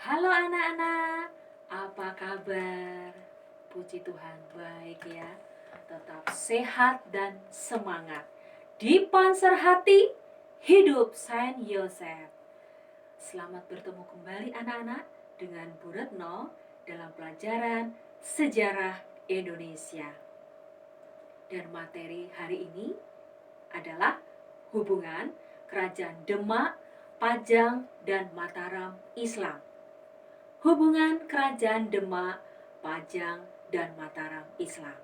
Halo anak-anak, apa kabar? Puji Tuhan baik ya, tetap sehat dan semangat. Di Panser Hati, hidup Saint Yosef. Selamat bertemu kembali anak-anak dengan Bu Retno dalam pelajaran Sejarah Indonesia. Dan materi hari ini adalah hubungan Kerajaan Demak, Pajang, dan Mataram Islam. Hubungan Kerajaan Demak, Pajang, dan Mataram Islam.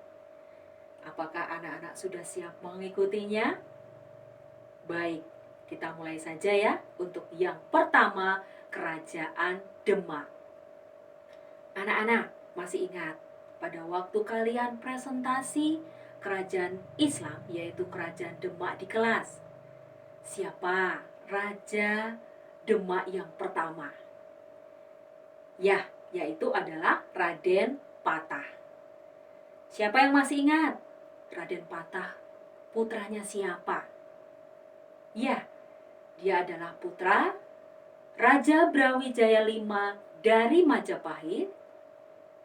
Apakah anak-anak sudah siap mengikutinya? Baik, kita mulai saja ya untuk yang pertama, Kerajaan Demak. Anak-anak masih ingat pada waktu kalian presentasi kerajaan Islam, yaitu Kerajaan Demak di kelas. Siapa Raja Demak yang pertama? Ya, yaitu adalah Raden Patah. Siapa yang masih ingat? Raden Patah putranya siapa? Ya, dia adalah putra Raja Brawijaya V dari Majapahit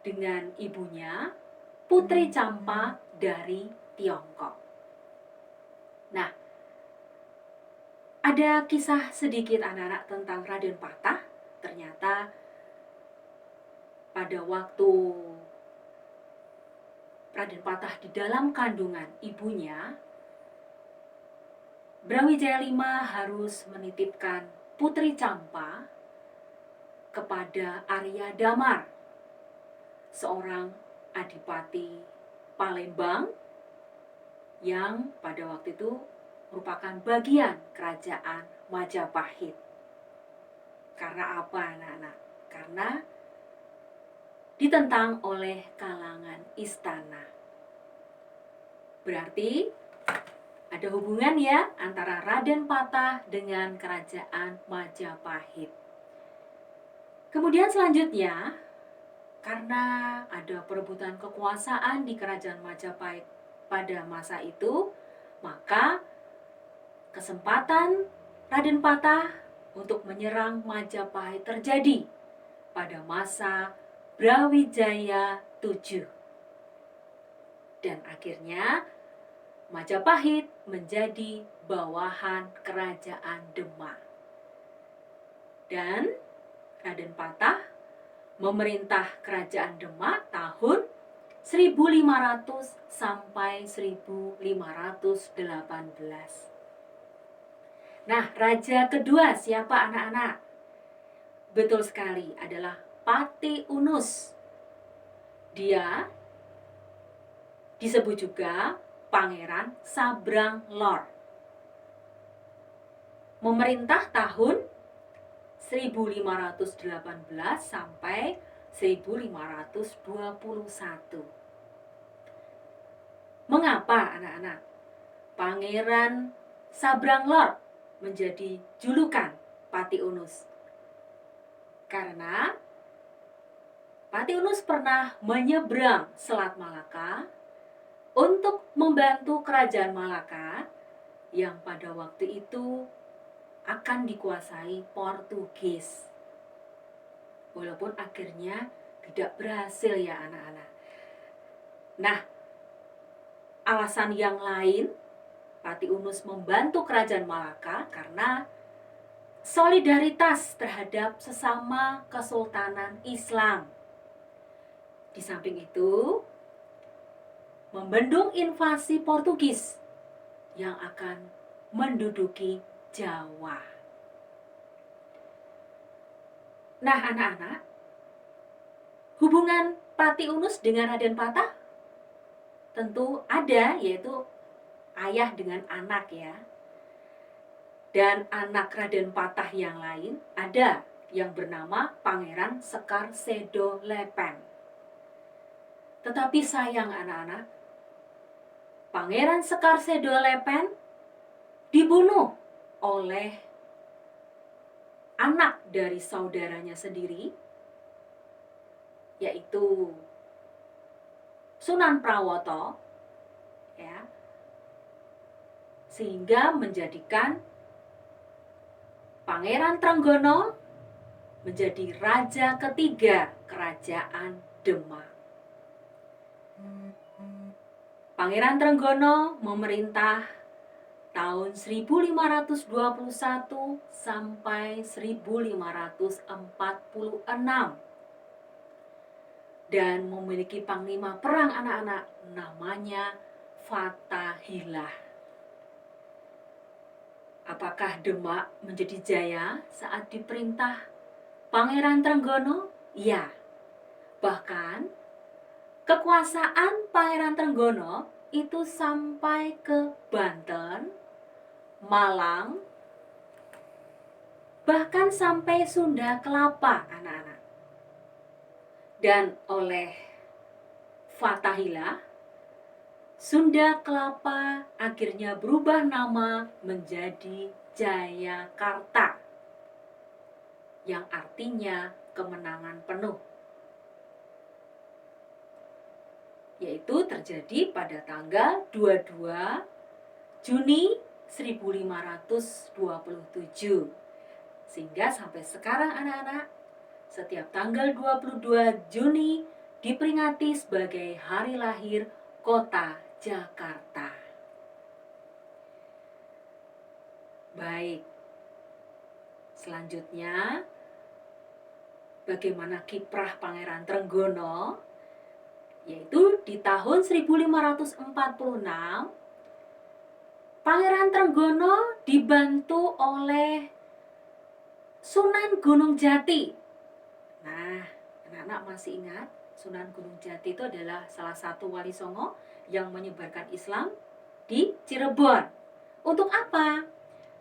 dengan ibunya Putri Campa dari Tiongkok. Nah, ada kisah sedikit anak-anak tentang Raden Patah. Ternyata pada waktu Raden Patah di dalam kandungan ibunya, Brawijaya V harus menitipkan Putri Campa kepada Arya Damar, seorang adipati Palembang yang pada waktu itu merupakan bagian kerajaan Majapahit. Karena apa anak-anak? Karena ditentang oleh kalangan istana. Berarti ada hubungan ya antara Raden Patah dengan kerajaan Majapahit. Kemudian selanjutnya, karena ada perebutan kekuasaan di kerajaan Majapahit pada masa itu, maka kesempatan Raden Patah untuk menyerang Majapahit terjadi pada masa Brawijaya VII. Dan akhirnya Majapahit menjadi bawahan Kerajaan Demak. Dan Raden Patah memerintah Kerajaan Demak tahun 1500 sampai 1518. Nah, raja kedua siapa anak-anak? Betul sekali, adalah Pati Unus. Dia disebut juga Pangeran Sabrang Lor. Memerintah tahun 1518 sampai 1521. Mengapa anak-anak Pangeran Sabrang Lor menjadi julukan Pati Unus? Karena Pati Unus pernah menyeberang Selat Malaka untuk membantu Kerajaan Malaka yang pada waktu itu akan dikuasai Portugis. Walaupun akhirnya tidak berhasil ya anak-anak. Nah, alasan yang lain Pati Unus membantu Kerajaan Malaka karena solidaritas terhadap sesama Kesultanan Islam. Di samping itu, membendung invasi Portugis yang akan menduduki Jawa. Nah anak-anak, hubungan Pati Unus dengan Raden Patah tentu ada, yaitu ayah dengan anak ya. Dan anak Raden Patah yang lain ada yang bernama Pangeran Sekar Sedo Lepen. Tetapi sayang anak-anak, Pangeran Sekar Sedo Lepen dibunuh oleh anak dari saudaranya sendiri, yaitu Sunan Prawoto, ya, sehingga menjadikan Pangeran Trenggono menjadi raja ketiga kerajaan Demak. Pangeran Trenggono memerintah tahun 1521 sampai 1546 dan memiliki panglima perang anak-anak namanya Fathahilah. Apakah Demak menjadi jaya saat diperintah Pangeran Trenggono? Ya. Bahkan kekuasaan Pangeran Trenggono itu sampai ke Banten, Malang, bahkan sampai Sunda Kelapa, anak-anak. Dan oleh Fathahilah, Sunda Kelapa akhirnya berubah nama menjadi Jayakarta, yang artinya kemenangan penuh. Yaitu terjadi pada tanggal 22 Juni 1527. Sehingga sampai sekarang anak-anak, setiap tanggal 22 Juni diperingati sebagai hari lahir kota Jakarta. Baik, selanjutnya bagaimana kiprah Pangeran Trenggono? Yaitu di tahun 1546, Pangeran Trenggono dibantu oleh Sunan Gunung Jati. Nah, anak-anak masih ingat Sunan Gunung Jati itu adalah salah satu wali songo yang menyebarkan Islam di Cirebon. Untuk apa?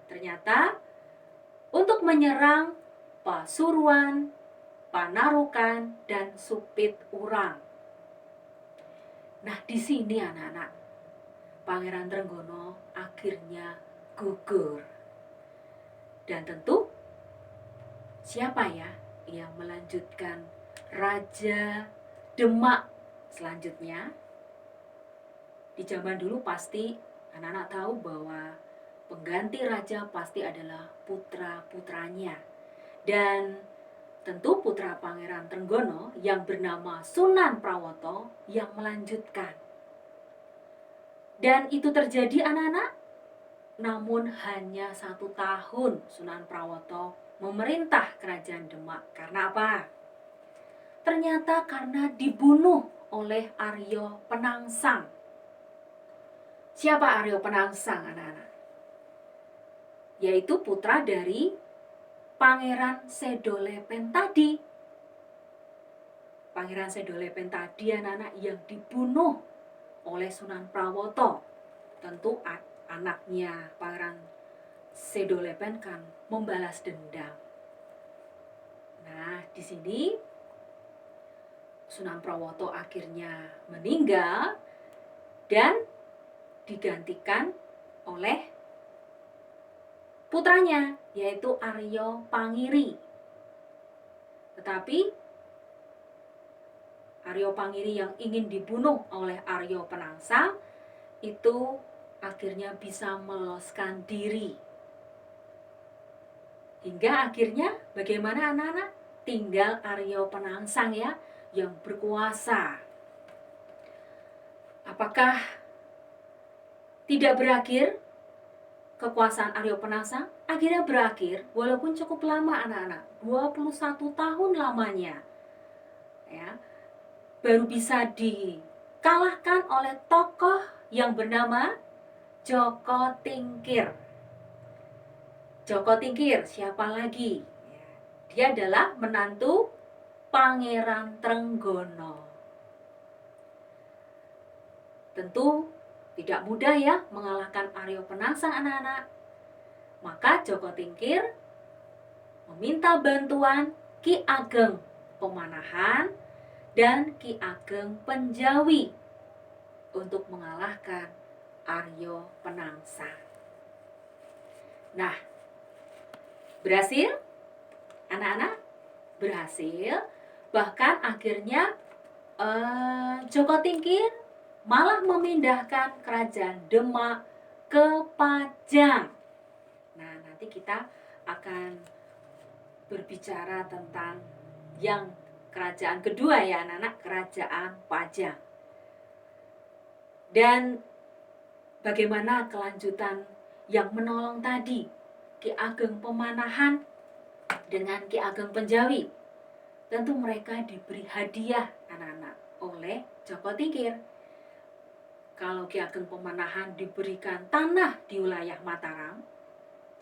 Ternyata untuk menyerang Pasuruan, Panarukan, dan Supit Urang. Nah, di sini anak-anak, Pangeran Trenggono akhirnya gugur. Dan tentu siapa ya yang melanjutkan Raja Demak selanjutnya? Di zaman dulu pasti anak-anak tahu bahwa pengganti raja pasti adalah putra-putranya. Dan tentu putra Pangeran Trenggono yang bernama Sunan Prawoto yang melanjutkan. Dan itu terjadi anak-anak, namun hanya 1 tahun Sunan Prawoto memerintah kerajaan Demak. Karena apa? Ternyata karena dibunuh oleh Aryo Penangsang. Siapa Aryo Penangsang, anak-anak? Yaitu putra dari Pangeran Sedolepen tadi. Pangeran Sedolepen tadi, anak-anak, yang dibunuh oleh Sunan Prawoto. Tentu anaknya Pangeran Sedolepen kan membalas dendam. Nah, di sini Sunan Prawoto akhirnya meninggal dan digantikan oleh putranya, yaitu Aryo Pangiri. Tetapi Aryo Pangiri yang ingin dibunuh oleh Aryo Penangsang itu akhirnya bisa meloloskan diri. Hingga akhirnya bagaimana anak-anak? Tinggal Aryo Penangsang ya yang berkuasa. Apakah tidak berakhir kekuasaan Aryo Penangsang? Akhirnya berakhir, walaupun cukup lama anak-anak, 21 tahun lamanya. Ya, baru bisa dikalahkan oleh tokoh yang bernama Joko Tingkir. Joko Tingkir siapa lagi? Dia adalah menantu Pangeran Trenggono. Tentu tidak mudah ya mengalahkan Aryo Penangsang anak-anak. Maka Joko Tingkir meminta bantuan Ki Ageng Pemanahan dan Ki Ageng Penjawi untuk mengalahkan Aryo Penangsang. Nah, berhasil? Anak-anak, berhasil. Bahkan akhirnya Joko Tingkir malah memindahkan kerajaan Demak ke Pajang. Nah, nanti kita akan berbicara tentang yang kerajaan kedua ya anak-anak, kerajaan Pajang. Dan bagaimana kelanjutan yang menolong tadi, Ki Ageng Pemanahan dengan Ki Ageng Penjawi. Tentu mereka diberi hadiah anak-anak oleh Joko Tingkir. Kalau Ki Ageng Pemanahan diberikan tanah di wilayah Mataram,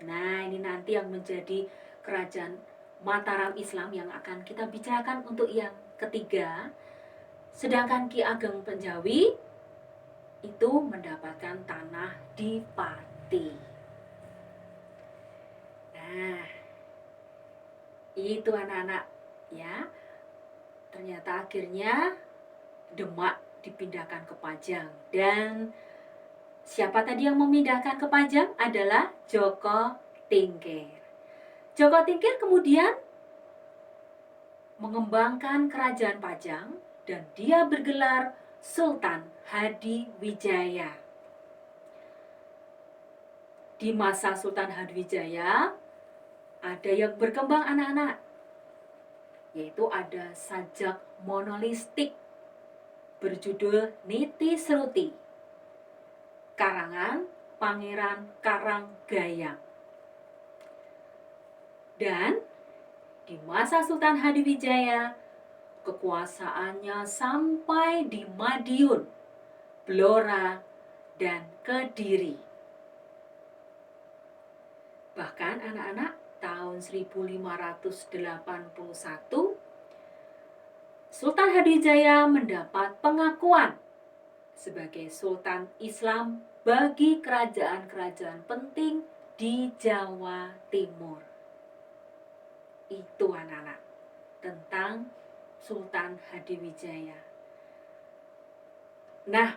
nah ini nanti yang menjadi kerajaan Mataram Islam yang akan kita bicarakan untuk yang ketiga. Sedangkan Ki Ageng Penjawi itu mendapatkan tanah di Pati. Nah, itu anak-anak ya. Ternyata akhirnya Demak dipindahkan ke Pajang. Dan siapa tadi yang memindahkan ke Pajang? Adalah Joko Tingkir. Joko Tingkir kemudian mengembangkan kerajaan Pajang dan dia bergelar Sultan Hadiwijaya. Di masa Sultan Hadiwijaya ada yang berkembang anak-anak, yaitu ada sajak monolistik berjudul Niti Sruti, karangan Pangeran Karanggayam. Dan di masa Sultan Hadiwijaya, kekuasaannya sampai di Madiun, Blora, dan Kediri. Bahkan anak-anak, tahun 1581, Sultan Hadiwijaya mendapat pengakuan sebagai Sultan Islam bagi kerajaan-kerajaan penting di Jawa Timur. Itu anak-anak tentang Sultan Hadiwijaya. Nah,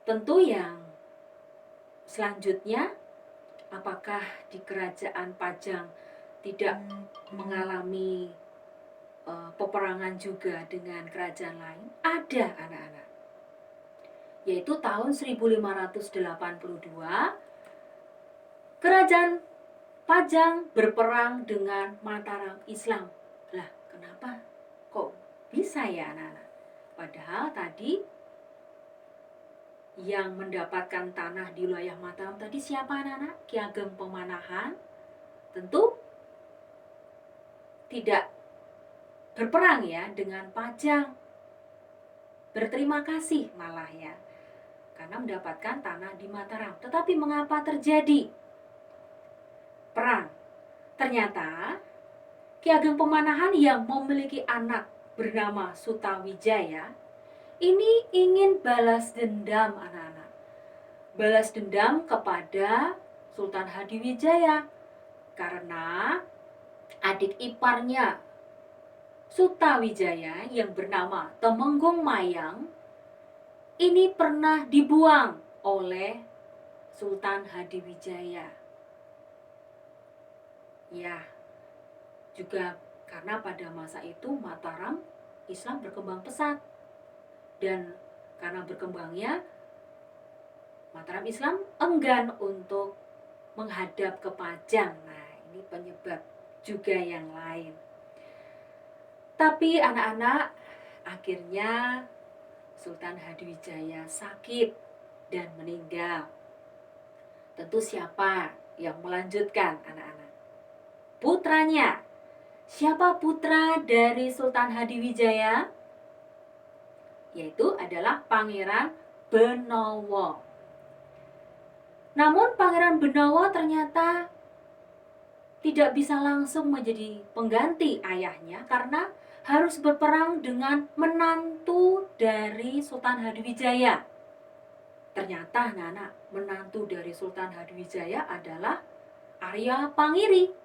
tentu yang selanjutnya, apakah di kerajaan Pajang tidak mengalami peperangan juga dengan kerajaan lain? Ada anak-anak. Yaitu tahun 1582, kerajaan Pajang berperang dengan Mataram Islam. Lah, kenapa? Kok bisa ya anak-anak? Padahal tadi yang mendapatkan tanah di wilayah Mataram tadi siapa anak-anak? Ki Ageng Pemanahan. Tentu tidak berperang ya dengan Pajang. Berterima kasih malah ya, karena mendapatkan tanah di Mataram. Tetapi mengapa terjadi perang? Ternyata Ki Ageng Pemanahan yang memiliki anak bernama Sutawijaya ini ingin balas dendam anak-anak. Balas dendam kepada Sultan Hadiwijaya karena adik iparnya Sutawijaya yang bernama Temenggung Mayang ini pernah dibuang oleh Sultan Hadiwijaya. Ya, juga karena pada masa itu Mataram Islam berkembang pesat. Dan karena berkembangnya Mataram Islam enggan untuk menghadap ke Pajang. Nah, ini penyebab juga yang lain. Tapi anak-anak, akhirnya Sultan Hadiwijaya sakit dan meninggal. Tentu siapa yang melanjutkan anak-anak? Putranya. Siapa putra dari Sultan Hadiwijaya? Yaitu adalah Pangeran Benowo. Namun Pangeran Benowo ternyata tidak bisa langsung menjadi pengganti ayahnya karena harus berperang dengan menantu dari Sultan Hadiwijaya. Ternyata anak-anak, menantu dari Sultan Hadiwijaya adalah Arya Pangiri.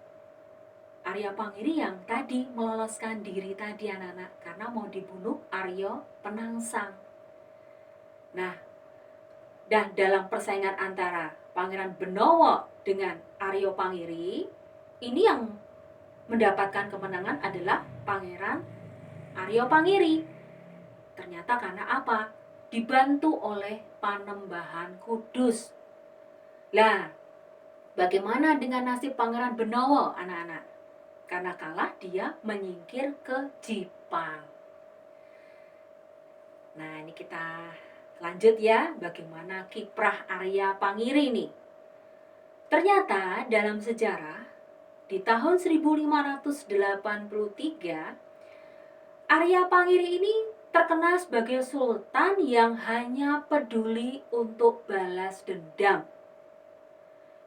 Arya Pangiri yang tadi meloloskan diri tadi anak-anak karena mau dibunuh Arya Penangsang. Nah, dan dalam persaingan antara Pangeran Benowo dengan Arya Pangiri, ini yang mendapatkan kemenangan adalah Pangeran Arya Pangiri. Ternyata karena apa? Dibantu oleh Panembahan Kudus. Lah, bagaimana dengan nasib Pangeran Benowo, anak-anak? Karena kalah, dia menyingkir ke Jipang. Nah, ini kita lanjut ya, bagaimana kiprah Arya Pangiri nih. Ternyata dalam sejarah, di tahun 1583, Arya Pangiri ini terkenal sebagai sultan yang hanya peduli untuk balas dendam.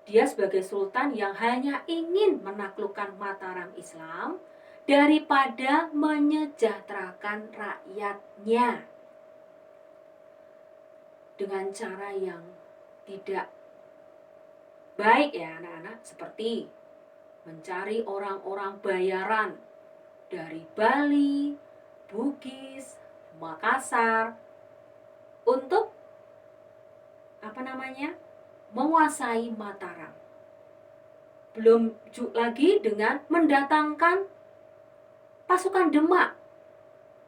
Dia sebagai sultan yang hanya ingin menaklukkan Mataram Islam daripada menyejahterakan rakyatnya dengan cara yang tidak baik ya anak-anak, seperti mencari orang-orang bayaran dari Bali, Bugis, Makassar untuk menguasai Mataram. Belum lagi dengan mendatangkan pasukan Demak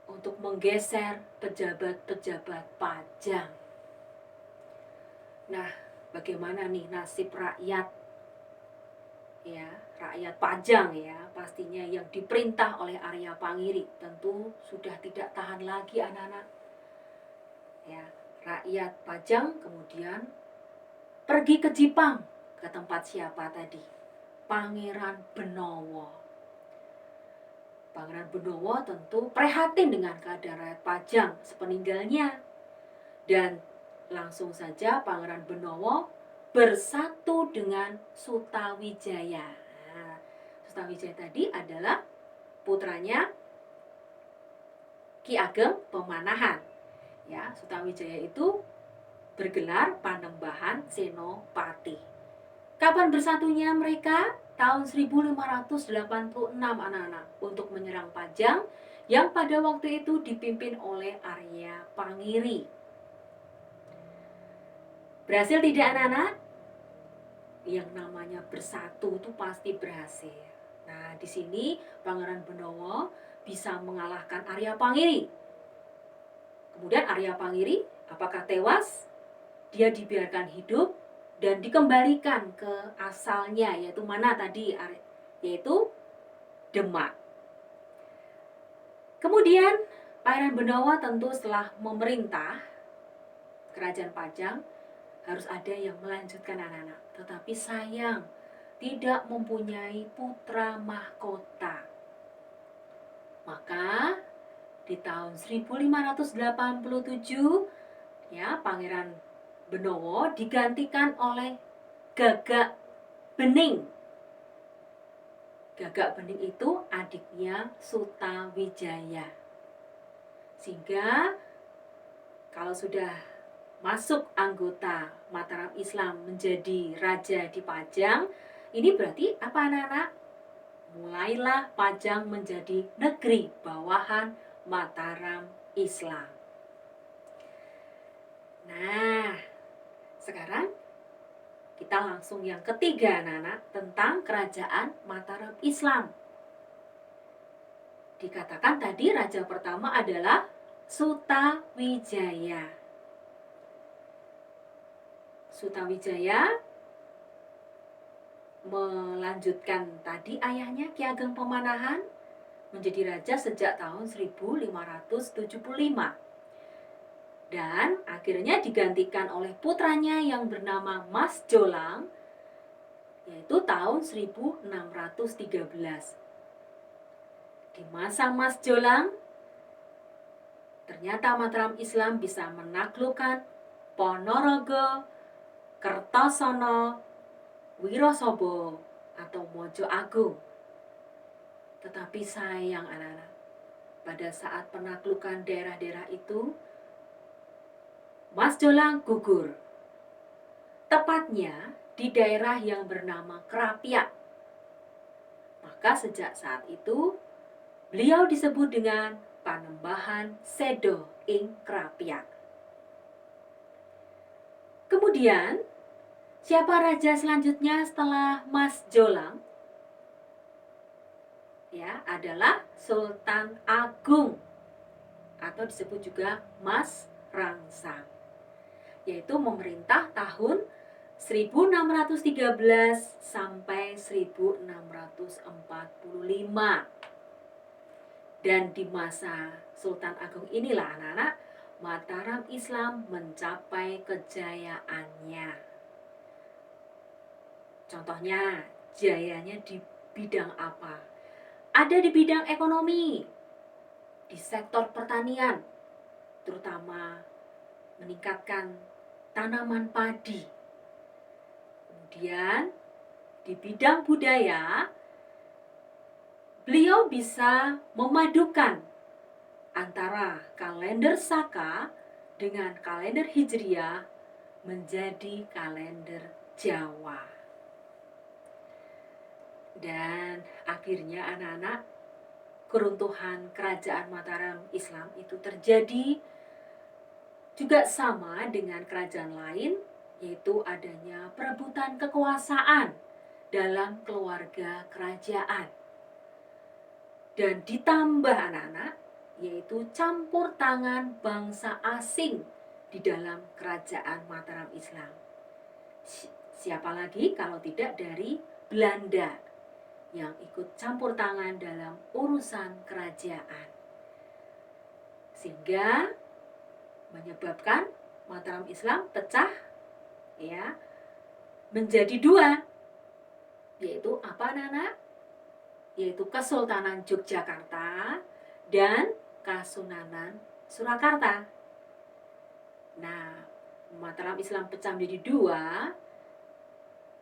untuk menggeser pejabat-pejabat Pajang. Nah, bagaimana nih nasib rakyat? Ya, rakyat Pajang ya, pastinya yang diperintah oleh Arya Pangiri tentu sudah tidak tahan lagi anak-anak. Ya, rakyat Pajang kemudian pergi ke Jipang, ke tempat siapa tadi? Pangeran Benowo. Pangeran Benowo tentu prihatin dengan keadaan rakyat Pajang sepeninggalnya. Dan langsung saja Pangeran Benowo bersatu dengan Sutawijaya. Nah, Sutawijaya tadi adalah putranya Ki Ageng Pemanahan. Ya, Sutawijaya itu bergelar Panembahan Senopati. Kapan bersatunya mereka? Tahun 1586 anak-anak, untuk menyerang Pajang yang pada waktu itu dipimpin oleh Arya Pangiri. Berhasil tidak anak-anak? Yang namanya bersatu itu pasti berhasil. Nah, di sini Pangeran Benowo bisa mengalahkan Arya Pangiri. Kemudian Arya Pangiri apakah tewas? Dia dibiarkan hidup dan dikembalikan ke asalnya, yaitu mana tadi? Yaitu Demak. Kemudian Pangeran Benowo tentu setelah memerintah Kerajaan Pajang harus ada yang melanjutkan anak-anak. Tetapi sayang, tidak mempunyai putra mahkota. Maka di tahun 1587 ya, Pangeran Benowo digantikan oleh Gagak Bening. Gagak Bening itu adiknya Sutawijaya. Sehingga kalau sudah masuk anggota Mataram Islam menjadi raja di Pajang, ini berarti apa anak-anak? Mulailah Pajang menjadi negeri bawahan Mataram Islam. Nah, sekarang kita langsung yang ketiga anak-anak, tentang kerajaan Mataram Islam. Dikatakan tadi raja pertama adalah Sutawijaya. Sutawijaya melanjutkan tadi ayahnya Ki Ageng Pemanahan menjadi raja sejak tahun 1575. Dan akhirnya digantikan oleh putranya yang bernama Mas Jolang, yaitu tahun 1613. Di masa Mas Jolang, ternyata Mataram Islam bisa menaklukkan Ponorogo, Kertosono, Wirosobo atau Mojo Agung. Tetapi sayang anak-anak, pada saat penaklukan daerah-daerah itu, Mas Jolang gugur. Tepatnya di daerah yang bernama Krapiak. Maka sejak saat itu, beliau disebut dengan Panembahan Sedo ing Krapiak. Kemudian, siapa raja selanjutnya setelah Mas Jolang? Ya, adalah Sultan Agung atau disebut juga Mas Rangsang, yaitu memerintah tahun 1613 sampai 1645. Dan di masa Sultan Agung inilah anak-anak, Mataram Islam mencapai kejayaannya. Contohnya, jayanya di bidang apa? Ada di bidang ekonomi, di sektor pertanian, terutama meningkatkan tanaman padi. Kemudian di bidang budaya, beliau bisa memadukan antara kalender Saka dengan kalender Hijriah menjadi kalender Jawa. Dan akhirnya anak-anak, keruntuhan kerajaan Mataram Islam itu terjadi juga sama dengan kerajaan lain, yaitu adanya perebutan kekuasaan dalam keluarga kerajaan. Dan ditambah anak-anak, yaitu campur tangan bangsa asing di dalam kerajaan Mataram Islam. Siapa lagi kalau tidak dari Belanda yang ikut campur tangan dalam urusan kerajaan. Sehingga menyebabkan Mataram Islam pecah ya menjadi dua. Yaitu apa anak-anak? Yaitu Kesultanan Yogyakarta dan Kasunanan Surakarta. Nah, Mataram Islam pecah menjadi dua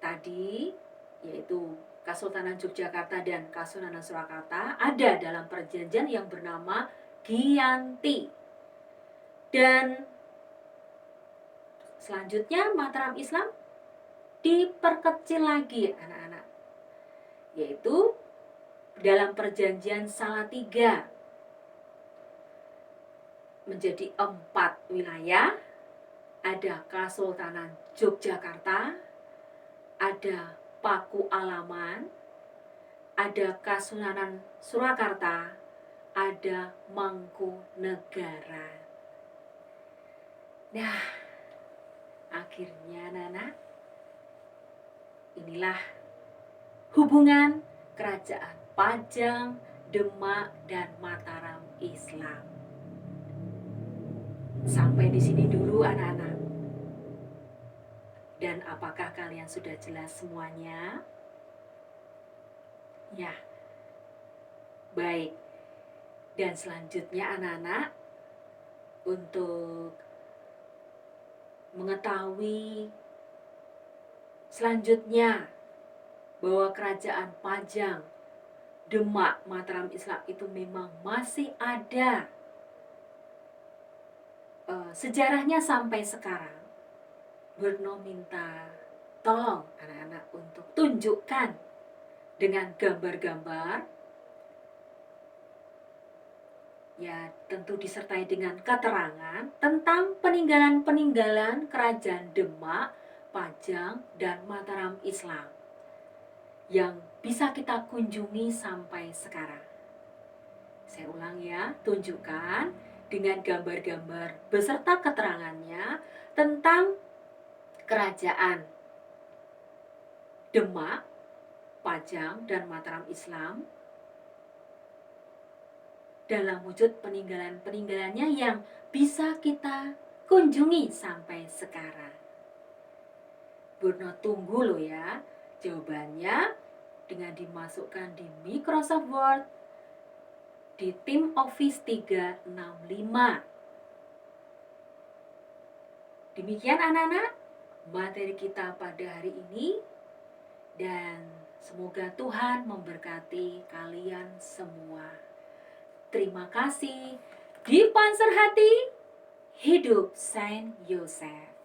tadi, yaitu Kesultanan Yogyakarta dan Kasunanan Surakarta ada dalam perjanjian yang bernama Giyanti. Dan selanjutnya Mataram Islam diperkecil lagi anak-anak, yaitu dalam perjanjian Salatiga menjadi 4 wilayah. Ada Kesultanan Yogyakarta, ada Paku Alaman, ada Kasunanan Surakarta, ada Mangkunegara. Nah, akhirnya Nana, inilah hubungan kerajaan Pajang, Demak, dan Mataram Islam. Sampai di sini dulu anak-anak. Dan apakah kalian sudah jelas semuanya? Ya, baik. Dan selanjutnya anak-anak, untuk mengetahui selanjutnya bahwa kerajaan Pajang, Demak, Mataram Islam itu memang masih ada sejarahnya sampai sekarang, Burno minta tolong anak-anak untuk tunjukkan dengan gambar-gambar, ya tentu disertai dengan keterangan tentang peninggalan-peninggalan kerajaan Demak, Pajang, dan Mataram Islam yang bisa kita kunjungi sampai sekarang. Saya ulang ya, tunjukkan dengan gambar-gambar beserta keterangannya tentang kerajaan Demak, Pajang, dan Mataram Islam dalam wujud peninggalan-peninggalannya yang bisa kita kunjungi sampai sekarang. Burno tunggu loh ya jawabannya dengan dimasukkan di Microsoft Word di Tim Office 365. Demikian anak-anak materi kita pada hari ini, dan semoga Tuhan memberkati kalian semua. Terima kasih. Di Panser Hati, hidup Saint Yosef.